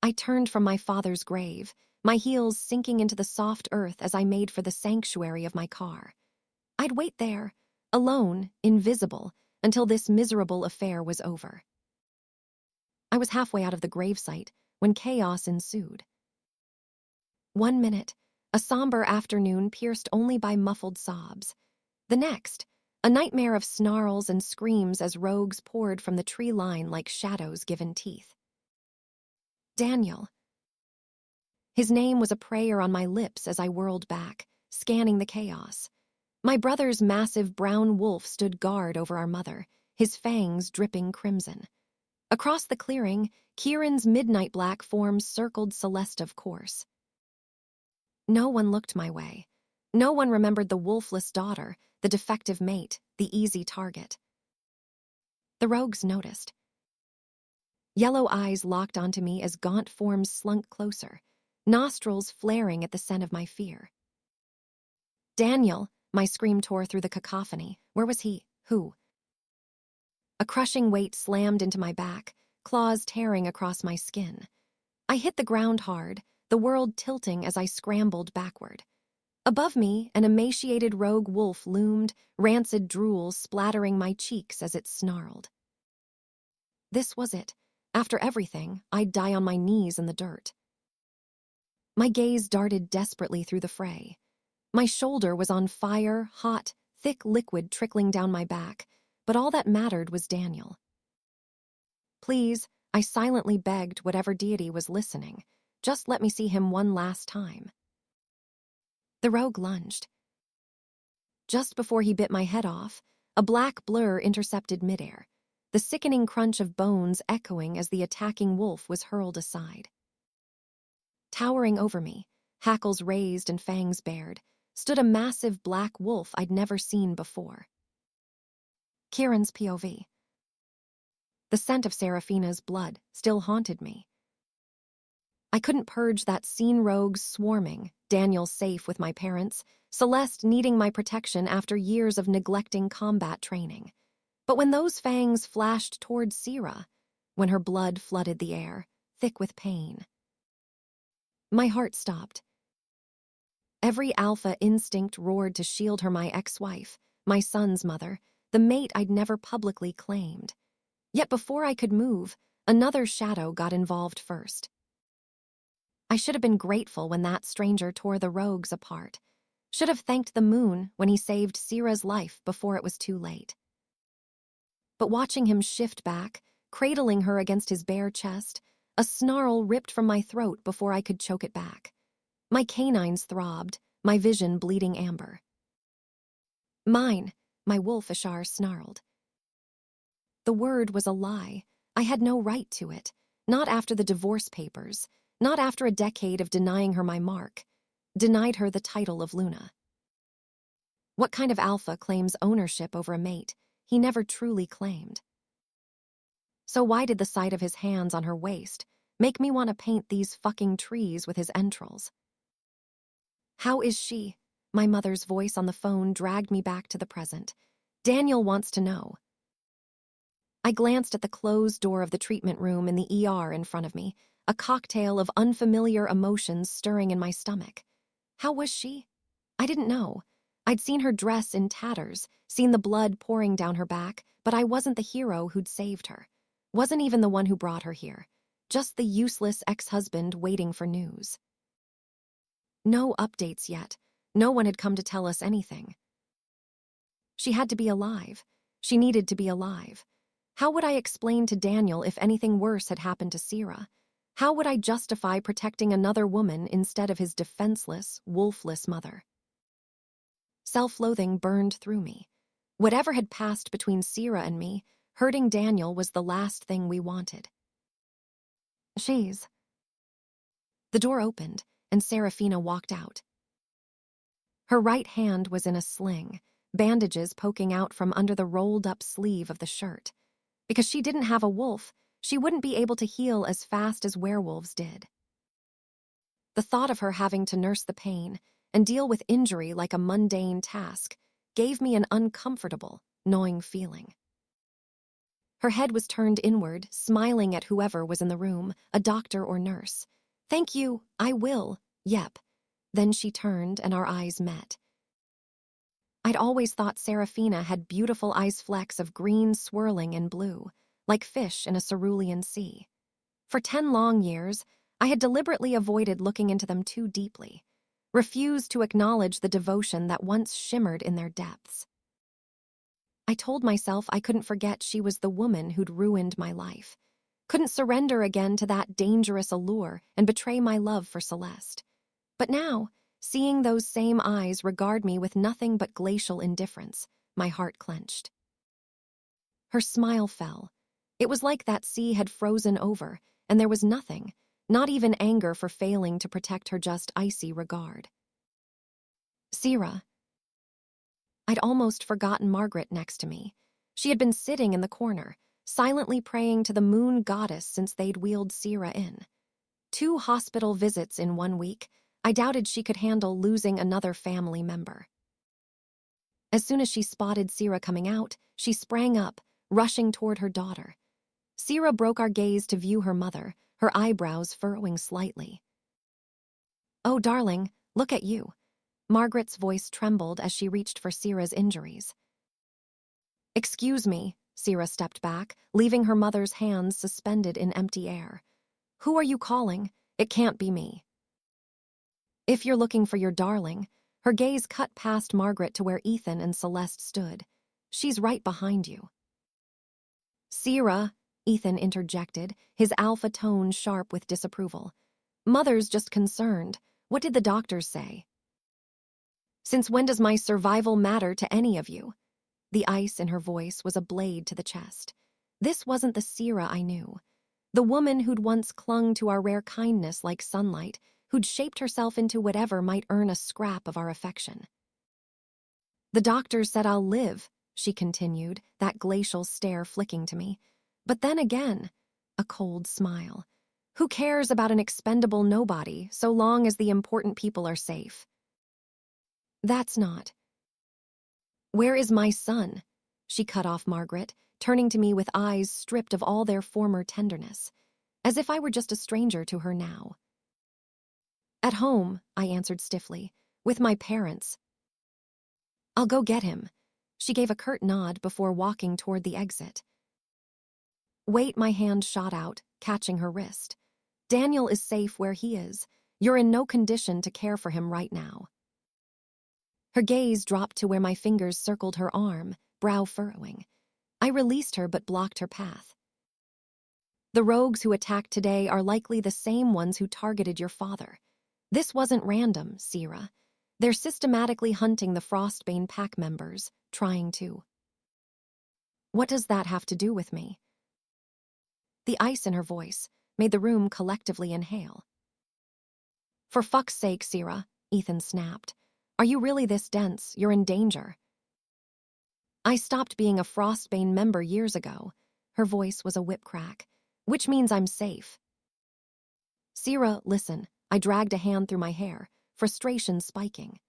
I turned from my father's grave, my heels sinking into the soft earth as I made for the sanctuary of my car. I'd wait there, alone, invisible, until this miserable affair was over. I was halfway out of the gravesite when chaos ensued. 1 minute, a somber afternoon pierced only by muffled sobs. The next, a nightmare of snarls and screams as rogues poured from the tree line like shadows given teeth. Daniel. His name was a prayer on my lips as I whirled back, scanning the chaos. My brother's massive brown wolf stood guard over our mother, his fangs dripping crimson. Across the clearing, Kieran's midnight black form circled Celeste-of course. No one looked my way. No one remembered the wolfless daughter, the defective mate, the easy target. The rogues noticed. Yellow eyes locked onto me as gaunt forms slunk closer, nostrils flaring at the scent of my fear. Daniel, my scream tore through the cacophony. Where was he? Who? A crushing weight slammed into my back, claws tearing across my skin. I hit the ground hard, the world tilting as I scrambled backward. Above me, an emaciated rogue wolf loomed, rancid drool splattering my cheeks as it snarled. This was it. After everything, I'd die on my knees in the dirt. My gaze darted desperately through the fray. My shoulder was on fire, hot, thick liquid trickling down my back, but all that mattered was Daniel. Please, I silently begged whatever deity was listening, just let me see him one last time. The rogue lunged. Just before he bit my head off, a black blur intercepted midair, the sickening crunch of bones echoing as the attacking wolf was hurled aside. Towering over me, hackles raised and fangs bared, stood a massive black wolf I'd never seen before. Kieran's POV. The scent of Seraphina's blood still haunted me. I couldn't purge that seen rogues swarming, Daniel safe with my parents, Celeste needing my protection after years of neglecting combat training. But when those fangs flashed toward Sera, when her blood flooded the air, thick with pain, my heart stopped. Every alpha instinct roared to shield her my ex-wife, my son's mother, the mate I'd never publicly claimed. Yet before I could move, another shadow got involved first. I should have been grateful when that stranger tore the rogues apart. Should have thanked the moon when he saved Sera's life before it was too late. But watching him shift back, cradling her against his bare chest, a snarl ripped from my throat before I could choke it back. My canines throbbed, my vision bleeding amber. Mine, my wolf Ashar snarled. The word was a lie. I had no right to it, not after the divorce papers, not after a decade of denying her my mark, denied her the title of Luna. What kind of alpha claims ownership over a mate he never truly claimed? So why did the sight of his hands on her waist make me want to paint these fucking trees with his entrails? How is she? My mother's voice on the phone dragged me back to the present. Daniel wants to know. I glanced at the closed door of the treatment room in the ER in front of me, a cocktail of unfamiliar emotions stirring in my stomach. How was she? I didn't know. I'd seen her dress in tatters, seen the blood pouring down her back, but I wasn't the hero who'd saved her. Wasn't even the one who brought her here. Just the useless ex-husband waiting for news. No updates yet. No one had come to tell us anything. She had to be alive. She needed to be alive. How would I explain to Daniel if anything worse had happened to Sera? How would I justify protecting another woman instead of his defenseless, wolfless mother? Self-loathing burned through me. Whatever had passed between Sera and me, hurting Daniel was the last thing we wanted. She's... The door opened, and Seraphina walked out. Her right hand was in a sling, bandages poking out from under the rolled-up sleeve of the shirt. Because she didn't have a wolf, she wouldn't be able to heal as fast as werewolves did. The thought of her having to nurse the pain and deal with injury like a mundane task gave me an uncomfortable, gnawing feeling. Her head was turned inward, smiling at whoever was in the room, a doctor or nurse. "Thank you, I will. Yep." Then she turned and our eyes met. I'd always thought Seraphina had beautiful ice flecks of green swirling and blue, like fish in a cerulean sea. For 10 long years, I had deliberately avoided looking into them too deeply, refused to acknowledge the devotion that once shimmered in their depths. I told myself I couldn't forget she was the woman who'd ruined my life, couldn't surrender again to that dangerous allure and betray my love for Celeste. But now, seeing those same eyes regard me with nothing but glacial indifference, my heart clenched. Her smile fell. It was like that sea had frozen over, and there was nothing, not even anger for failing to protect her just icy regard. Sera. I'd almost forgotten Margaret next to me. She had been sitting in the corner, silently praying to the moon goddess since they'd wheeled Sera in. 2 hospital visits in 1 week. I doubted she could handle losing another family member. As soon as she spotted Sera coming out, she sprang up, rushing toward her daughter. Sera broke our gaze to view her mother, her eyebrows furrowing slightly. "Oh, darling, look at you." Margaret's voice trembled as she reached for Sera's injuries. "Excuse me," Sera stepped back, leaving her mother's hands suspended in empty air. "Who are you calling? It can't be me." "If you're looking for your darling," her gaze cut past Margaret to where Ethan and Celeste stood. "She's right behind you." "Sera," Ethan interjected, his alpha tone sharp with disapproval. "Mother's just concerned. What did the doctors say?" "Since when does my survival matter to any of you?" The ice in her voice was a blade to the chest. This wasn't the Sera I knew. The woman who'd once clung to our rare kindness like sunlight, who'd shaped herself into whatever might earn a scrap of our affection. "The doctors said I'll live," she continued, that glacial stare flicking to me. But then again, a cold smile. "Who cares about an expendable nobody, so long as the important people are safe?" "That's not." "Where is my son?" She cut off Margaret, turning to me with eyes stripped of all their former tenderness, as if I were just a stranger to her now. "At home," I answered stiffly, "with my parents." "I'll go get him." She gave a curt nod before walking toward the exit. "Wait," my hand shot out, catching her wrist. "Daniel is safe where he is. You're in no condition to care for him right now." Her gaze dropped to where my fingers circled her arm, brow furrowing. I released her but blocked her path. "The rogues who attacked today are likely the same ones who targeted your father. This wasn't random, Sera. They're systematically hunting the Frostbane pack members, trying to." "What does that have to do with me?" The ice in her voice made the room collectively inhale. "For fuck's sake, Sera," Ethan snapped. "Are you really this dense? You're in danger." "I stopped being a Frostbane member years ago." Her voice was a whip crack. "Which means I'm safe." "Sera, listen." I dragged a hand through my hair, frustration spiking.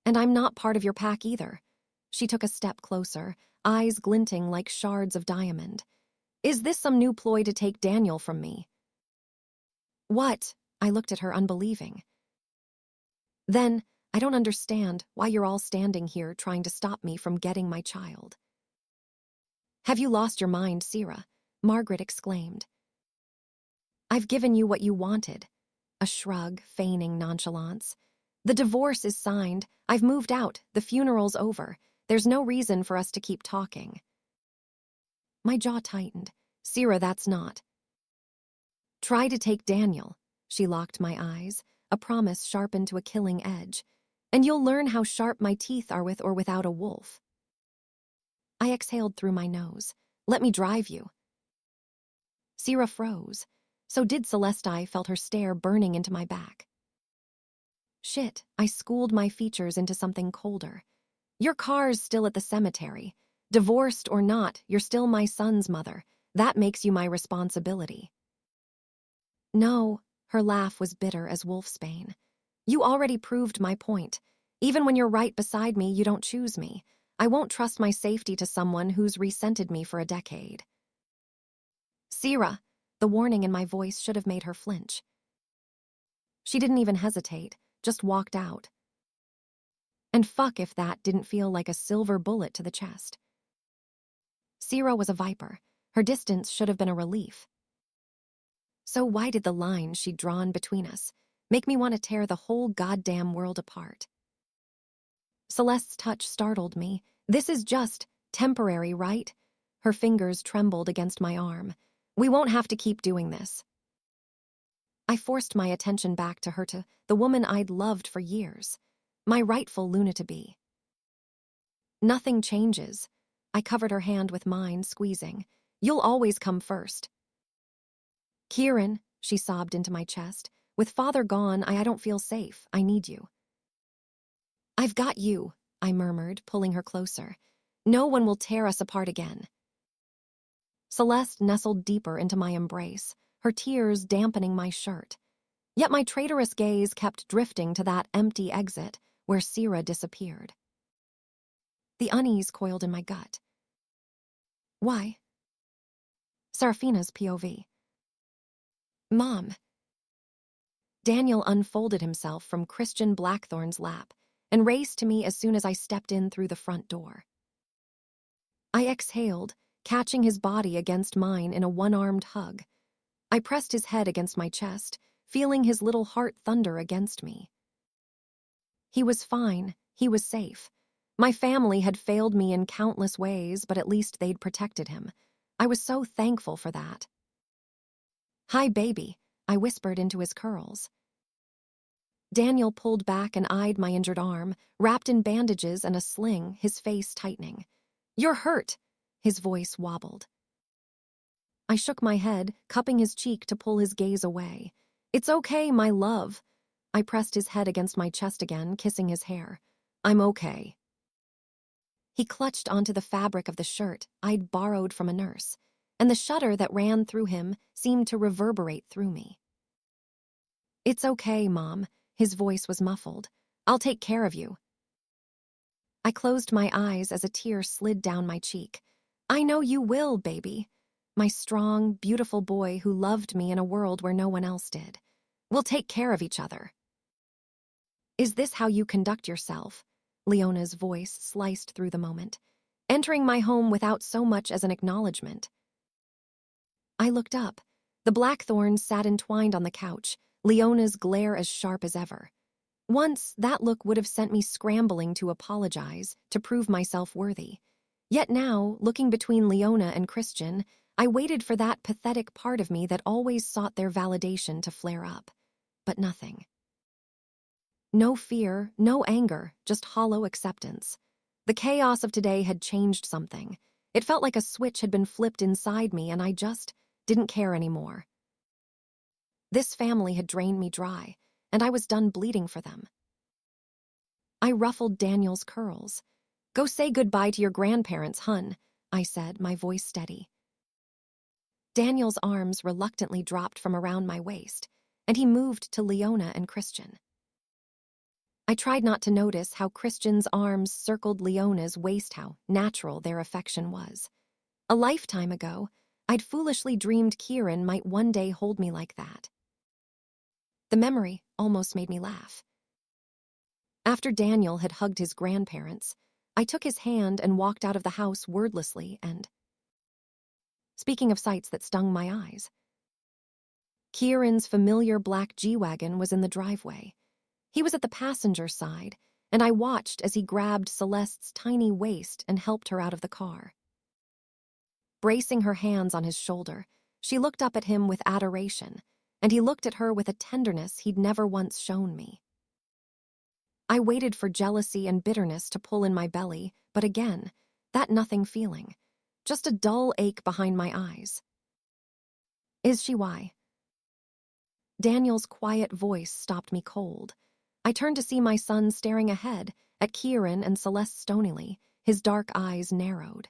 "And I'm not part of your pack either." She took a step closer, eyes glinting like shards of diamond. "Is this some new ploy to take Daniel from me?" "What?" I looked at her unbelieving. "Then, I don't understand why you're all standing here trying to stop me from getting my child." "Have you lost your mind, Sera?" Margaret exclaimed. "I've given you what you wanted." A shrug, feigning nonchalance. "The divorce is signed. I've moved out. The funeral's over. There's no reason for us to keep talking." My jaw tightened. "Sera, that's not." "Try to take Daniel." She locked my eyes, a promise sharpened to a killing edge. "And you'll learn how sharp my teeth are with or without a wolf." I exhaled through my nose. "Let me drive you." Sera froze. So did Celeste. I felt her stare burning into my back. Shit, I schooled my features into something colder. "Your car's still at the cemetery. Divorced or not, you're still my son's mother. That makes you my responsibility." "No," her laugh was bitter as wolfsbane. "You already proved my point. Even when you're right beside me, you don't choose me. I won't trust my safety to someone who's resented me for a decade. Sera, the warning in my voice should have made her flinch. She didn't even hesitate, just walked out. And fuck if that didn't feel like a silver bullet to the chest. Sera was a viper. Her distance should have been a relief. So why did the line she'd drawn between us make me want to tear the whole goddamn world apart? Celeste's touch startled me. This is just temporary, right? Her fingers trembled against my arm. We won't have to keep doing this. I forced my attention back to her, to the woman I'd loved for years, my rightful Luna-to-be. Nothing changes. I covered her hand with mine, squeezing. You'll always come first. Kieran, she sobbed into my chest. With father gone, I don't feel safe. I need you. I've got you, I murmured, pulling her closer. No one will tear us apart again. Celeste nestled deeper into my embrace, her tears dampening my shirt. Yet my traitorous gaze kept drifting to that empty exit where Sera disappeared. The unease coiled in my gut. Why? Seraphina's POV. Mom. Daniel unfolded himself from Christian Blackthorn's lap and raced to me as soon as I stepped in through the front door. I exhaled, catching his body against mine in a one-armed hug. I pressed his head against my chest, feeling his little heart thunder against me. He was fine. He was safe. My family had failed me in countless ways, but at least they'd protected him. I was so thankful for that. Hi, baby, I whispered into his curls. Daniel pulled back and eyed my injured arm, wrapped in bandages and a sling, his face tightening. You're hurt, his voice wobbled. I shook my head, cupping his cheek to pull his gaze away. It's okay, my love. I pressed his head against my chest again, kissing his hair. I'm okay. He clutched onto the fabric of the shirt I'd borrowed from a nurse, and the shudder that ran through him seemed to reverberate through me. It's okay, Mom. His voice was muffled. I'll take care of you. I closed my eyes as a tear slid down my cheek. I know you will, baby. My strong, beautiful boy who loved me in a world where no one else did. We'll take care of each other. Is this how you conduct yourself? Leona's voice sliced through the moment, entering my home without so much as an acknowledgement. I looked up. The blackthorns sat entwined on the couch, Leona's glare as sharp as ever. Once, that look would have sent me scrambling to apologize, to prove myself worthy. Yet now, looking between Leona and Christian, I waited for that pathetic part of me that always sought their validation to flare up. But nothing. No fear, no anger, just hollow acceptance. The chaos of today had changed something. It felt like a switch had been flipped inside me and I just didn't care anymore. This family had drained me dry, and I was done bleeding for them. I ruffled Daniel's curls. Go say goodbye to your grandparents, hun, I said, my voice steady. Daniel's arms reluctantly dropped from around my waist, and he moved to Leona and Christian. I tried not to notice how Christian's arms circled Leona's waist, how natural their affection was. A lifetime ago, I'd foolishly dreamed Kieran might one day hold me like that. The memory almost made me laugh. After Daniel had hugged his grandparents, I took his hand and walked out of the house wordlessly and... Speaking of sights that stung my eyes, Kieran's familiar black G-Wagon was in the driveway. He was at the passenger side, and I watched as he grabbed Celeste's tiny waist and helped her out of the car. Bracing her hands on his shoulder, she looked up at him with adoration, and he looked at her with a tenderness he'd never once shown me. I waited for jealousy and bitterness to pull in my belly, but again, that nothing feeling, just a dull ache behind my eyes. Is she why? Daniel's quiet voice stopped me cold. I turned to see my son staring ahead at Kieran and Celeste stonily, his dark eyes narrowed.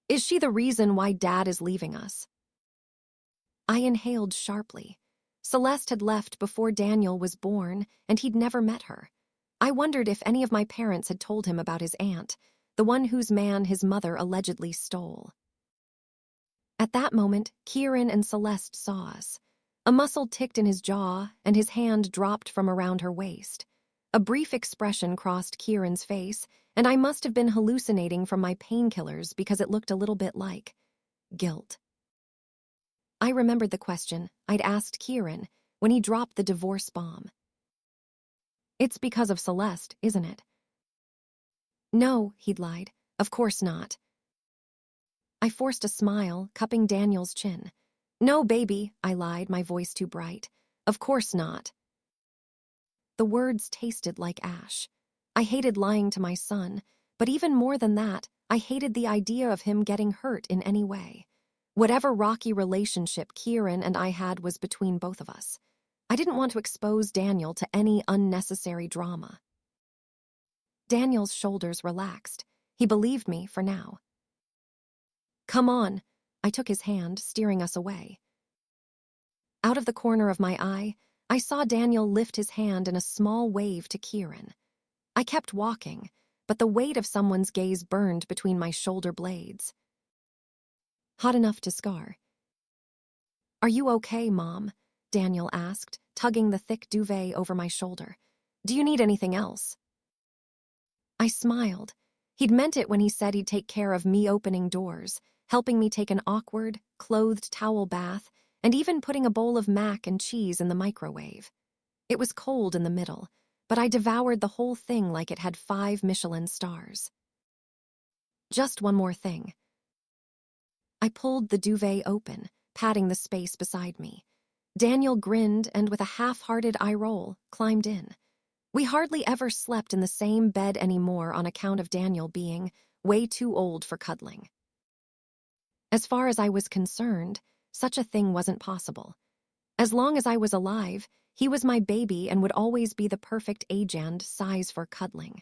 Is she the reason why Dad is leaving us? I inhaled sharply. Celeste had left before Daniel was born, and he'd never met her. I wondered if any of my parents had told him about his aunt, the one whose man his mother allegedly stole. At that moment, Kieran and Celeste saw us. A muscle ticked in his jaw, and his hand dropped from around her waist. A brief expression crossed Kieran's face, and I must have been hallucinating from my painkillers because it looked a little bit like guilt. I remembered the question I'd asked Kieran when he dropped the divorce bomb. "It's because of Celeste, isn't it?" "No," he'd lied. "Of course not." I forced a smile, cupping Daniel's chin. "No, baby," I lied, my voice too bright. "Of course not." The words tasted like ash. I hated lying to my son, but even more than that, I hated the idea of him getting hurt in any way. Whatever rocky relationship Kieran and I had was between both of us. I didn't want to expose Daniel to any unnecessary drama. Daniel's shoulders relaxed. He believed me for now. "Come on." I took his hand, steering us away. Out of the corner of my eye, I saw Daniel lift his hand in a small wave to Kieran. I kept walking, but the weight of someone's gaze burned between my shoulder blades. Hot enough to scar. "Are you okay, Mom?" Daniel asked, tugging the thick duvet over my shoulder. "Do you need anything else?" I smiled. He'd meant it when he said he'd take care of me opening doors, helping me take an awkward, clothed towel bath, and even putting a bowl of mac and cheese in the microwave. It was cold in the middle, but I devoured the whole thing like it had 5 Michelin stars. "Just one more thing." I pulled the duvet open, patting the space beside me. Daniel grinned and, with a half-hearted eye roll, climbed in. We hardly ever slept in the same bed anymore on account of Daniel being way too old for cuddling. As far as I was concerned, such a thing wasn't possible. As long as I was alive, he was my baby and would always be the perfect age and size for cuddling.